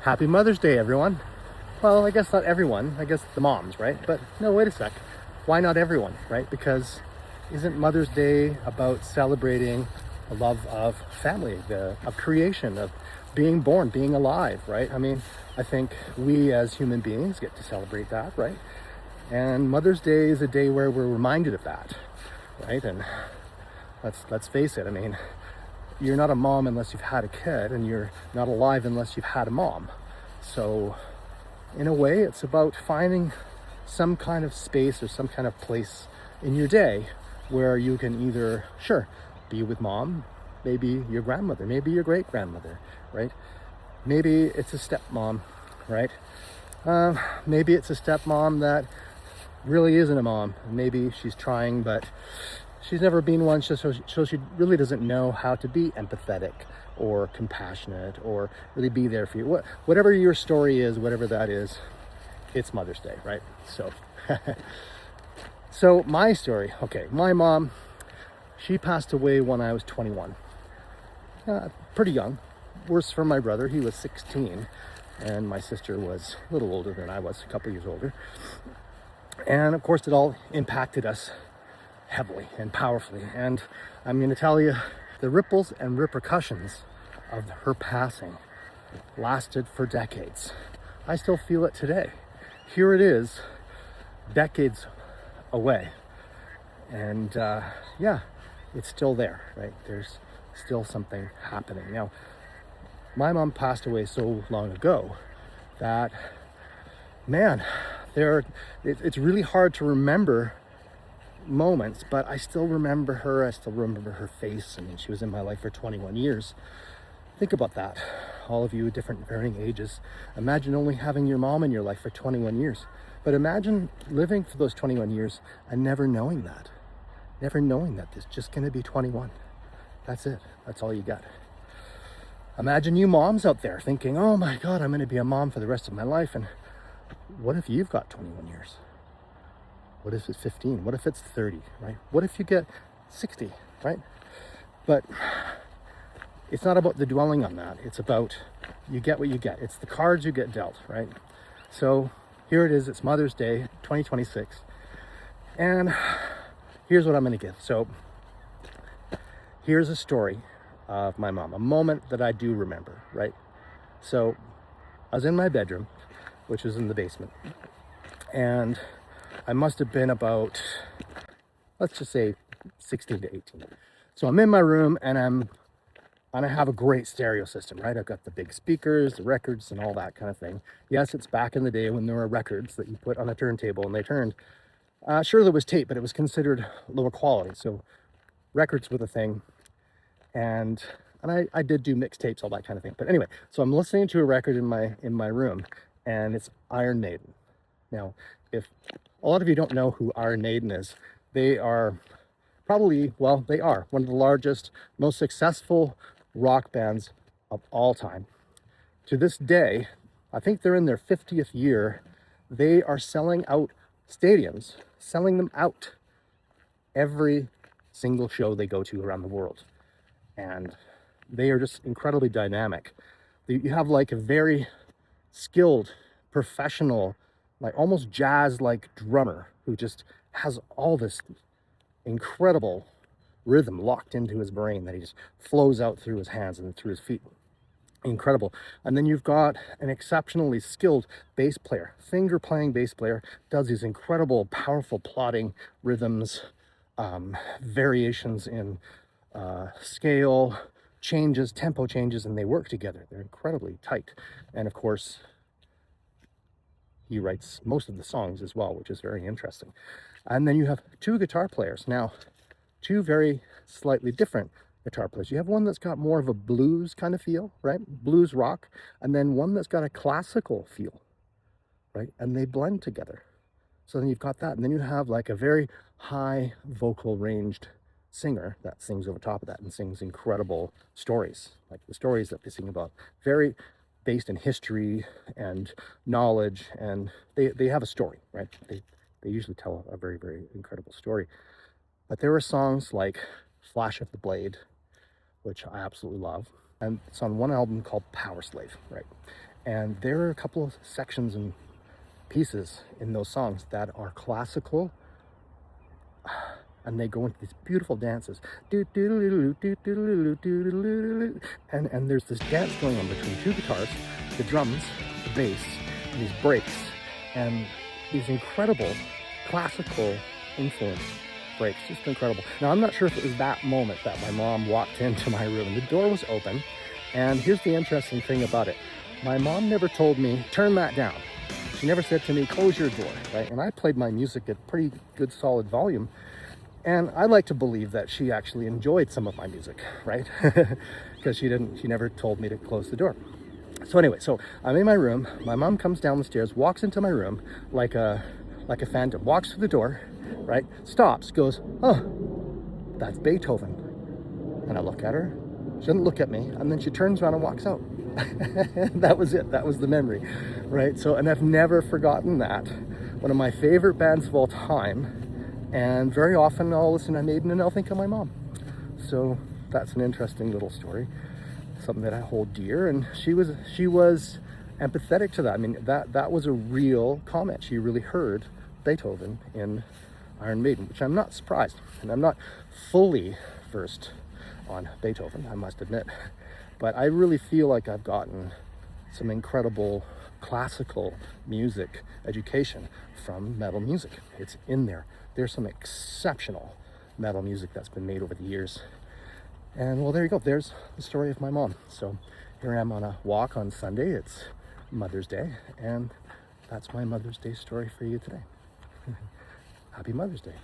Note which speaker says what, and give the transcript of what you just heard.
Speaker 1: Happy Mother's Day, everyone. Well, I guess not everyone. I guess the moms, right? But no, wait a sec. Why not everyone, right? Because isn't Mother's Day about celebrating the love of family, of creation, of being born, being alive, right? I mean, I think we as human beings get to celebrate that, right? And Mother's Day is a day where we're reminded of that, right? And let's face it. I mean, you're not a mom unless you've had a kid, and you're not alive unless you've had a mom. So in a way, it's about finding some kind of space or some kind of place in your day where you can either, sure, be with mom, maybe your grandmother, maybe your great grandmother, right? Maybe it's a stepmom, right? Maybe it's a stepmom that really isn't a mom. Maybe she's trying, but she's never been one, so she really doesn't know how to be empathetic or compassionate or really be there for you. Whatever your story is, whatever that is, it's Mother's Day, right? So my story, okay, my mom, she passed away when I was 21. Pretty young. Worse for my brother, he was 16, and my sister was a little older than I was, a couple years older. And of course, it all impacted us heavily and powerfully. And I'm going to tell you, the ripples and repercussions of her passing lasted for decades. I still feel it today. Here it is, decades away. And yeah, it's still there, right? There's still something happening. Now, my mom passed away so long ago that, man, it's really hard to remember moments, but I still remember her. I still remember her face. I mean, she was in my life for 21 years. Think about that. All of you at different varying ages. Imagine only having your mom in your life for 21 years. But imagine living for those 21 years and never knowing that. Never knowing that there's just going to be 21. That's it. That's all you got. Imagine you moms out there thinking, oh my God, I'm going to be a mom for the rest of my life. And what if you've got 21 years? What if it's 15? What if it's 30, right? What if you get 60, right? But it's not about the dwelling on that. It's about you get what you get. It's the cards you get dealt, right? So here it is. It's Mother's Day, 2026. And here's what I'm going to give. So here's a story of my mom, a moment that I do remember, right? So I was in my bedroom, which is in the basement, and I must have been about, let's just say 16 to 18. So I'm in my room and I have a great stereo system, right? I've got the big speakers, the records, and all that kind of thing. Yes, it's back in the day when there were records that you put on a turntable and they turned. Sure, there was tape, but it was considered lower quality. So records were the thing. And I did do mixtapes, all that kind of thing. But anyway, so I'm listening to a record in my room, and it's Iron Maiden. Now, if a lot of you don't know who Iron Maiden is, they are probably, well, they are one of the largest, most successful rock bands of all time. To this day, I think they're in their 50th year. They are selling out stadiums, selling them out every single show they go to around the world. And they are just incredibly dynamic. You have like a very skilled, professional, like almost jazz-like drummer who just has all this incredible rhythm locked into his brain that he just flows out through his hands and through his feet. Incredible. And then you've got an exceptionally skilled bass player, finger-playing bass player, does these incredible, powerful plodding rhythms, variations in scale, changes, tempo changes, and they work together. They're incredibly tight. And of course, he writes most of the songs as well, which is very interesting. And then you have two guitar players. Now, two very slightly different guitar players. You have one that's got more of a blues kind of feel, right? Blues rock. And then one that's got a classical feel, right? And they blend together. So then you've got that. And then you have like a very high vocal ranged singer that sings over top of that and sings incredible stories, like the stories that they sing about. Very based in history and knowledge, and they have a story, right? They usually tell a very, very incredible story. But there are songs like Flash of the Blade, which I absolutely love. And it's on one album called Power Slave, right? And there are a couple of sections and pieces in those songs that are classical, and they go into these beautiful dances. And there's this dance going on between two guitars, the drums, the bass, and these breaks, and these incredible classical influence breaks, just incredible. Now, I'm not sure if it was that moment that my mom walked into my room and the door was open. And here's the interesting thing about it. My mom never told me, turn that down. She never said to me, close your door, right? And I played my music at pretty good solid volume. And I like to believe that she actually enjoyed some of my music, right? Because she never told me to close the door. So anyway, so I'm in my room. My mom comes down the stairs, walks into my room like a phantom, walks through the door, right? Stops, goes, oh, that's Beethoven. And I look at her. She doesn't look at me, and then she turns around and walks out. That was it. That was the memory, right? So, and I've never forgotten that. One of my favorite bands of all time. And very often I'll listen to Maiden and I'll think of my mom. So that's an interesting little story, something that I hold dear. And she was empathetic to that. I mean, that was a real comment. She really heard Beethoven in Iron Maiden, which I'm not surprised. And I'm not fully versed on Beethoven, I must admit. But I really feel like I've gotten some incredible classical music education from metal music. It's in there. There's some exceptional metal music that's been made over the years. And well, there you go. There's the story of my mom. So here I am on a walk on Sunday. It's Mother's Day. And that's my Mother's Day story for you today. Happy Mother's Day.